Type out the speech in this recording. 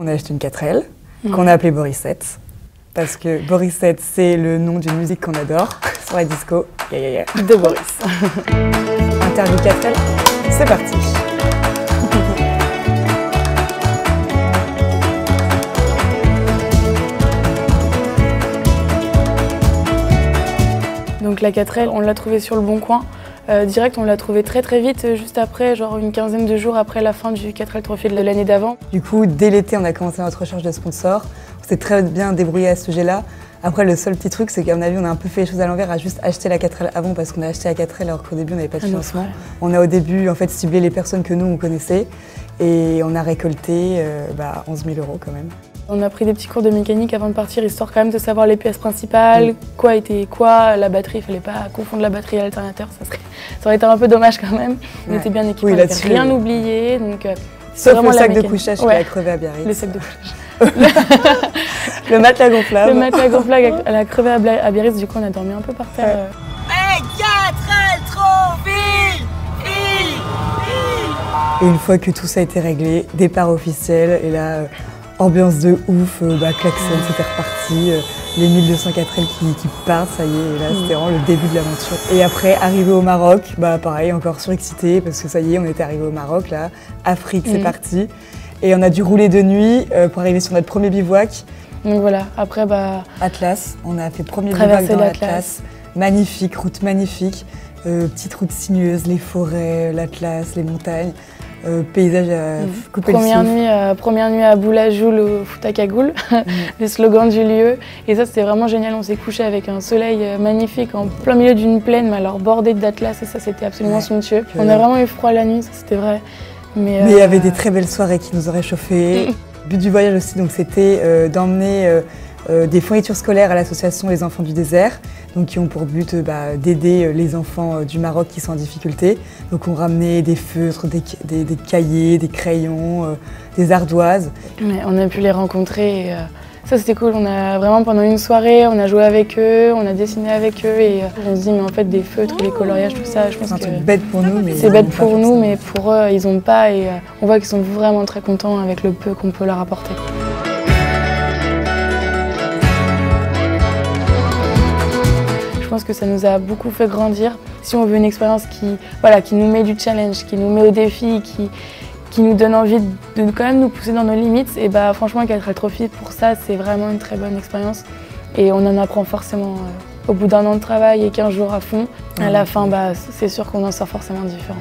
On a acheté une 4L qu'on a appelée Borissette. Parce que Borissette, c'est le nom d'une musique qu'on adore sur la disco. De Boris. Interview 4L, c'est parti. Donc la 4L, on l'a trouvée sur le Bon Coin. Direct, on l'a trouvée très vite, juste après, genre une quinzaine de jours après la fin du 4L Trophy de l'année d'avant. Du coup, dès l'été, on a commencé notre recherche de sponsors. On s'est très bien débrouillé à ce sujet-là. Après, le seul petit truc, c'est qu'à mon avis, on a un peu fait les choses à l'envers, à juste acheter la 4L avant, parce qu'on a acheté la 4L alors qu'au début, on n'avait pas de financement. On a au début, en fait, ciblé les personnes que nous, on connaissait, et on a récolté 11 000 € quand même. On a pris des petits cours de mécanique avant de partir, histoire quand même de savoir les pièces principales, quoi était quoi, la batterie, il fallait pas confondre la batterie et l'alternateur, ça aurait été un peu dommage quand même. On était bien équipés, on n'avait rien oublié, donc sauf vraiment le sac de couchage qui a crevé à Biarritz. Le sac de couchage. Le matelas gonflable. Le matelas gonflable, elle a crevé à Biarritz, du coup on a dormi un peu par terre. Mais 4L Trophy! Et une fois que tout ça a été réglé, départ officiel, et là, ambiance de ouf, klaxon, c'était reparti, les 1200 4L qui partent, ça y est, et là c'était vraiment le début de l'aventure. Et après, arrivé au Maroc, pareil, encore surexcité, parce que ça y est, on était arrivé au Maroc, là, Afrique, c'est parti. Et on a dû rouler de nuit pour arriver sur notre premier bivouac. Donc voilà, après Atlas, on a fait premier bivouac dans l'Atlas, magnifique, route magnifique, petite route sinueuse, les forêts, l'Atlas, les montagnes. Paysage à couper le souffle. Première nuit à Boulajoul au Fouta Cagoule, le slogan du lieu. Et ça, c'était vraiment génial. On s'est couché avec un soleil magnifique en plein milieu d'une plaine, mais alors bordée d'Atlas. Et ça, c'était absolument somptueux. On a vraiment eu froid la nuit, ça c'était vrai. Mais il y avait des très belles soirées qui nous ont réchauffés. Le but du voyage aussi, donc, c'était d'emmener des fournitures scolaires à l'association Les Enfants du Désert, donc qui ont pour but d'aider les enfants du Maroc qui sont en difficulté. Donc on ramenait des feutres, des cahiers, des crayons, des ardoises. Ouais, on a pu les rencontrer et ça c'était cool. On a vraiment pendant une soirée, on a joué avec eux, on a dessiné avec eux et on se dit mais en fait des feutres, les coloriages, tout ça, je pense que c'est un truc bête pour nous, mais c'est bête pour nous, mais pour eux ils n'ont pas et on voit qu'ils sont vraiment très contents avec le peu qu'on peut leur apporter. Je pense que ça nous a beaucoup fait grandir. Si on veut une expérience qui nous met du challenge, qui nous met au défi, qui nous donne envie de quand même nous pousser dans nos limites, et franchement 4L Trophy, pour ça, c'est vraiment une très bonne expérience. Et on en apprend forcément au bout d'un an de travail et 15 jours à fond. À la fin, c'est sûr qu'on en sort forcément différent.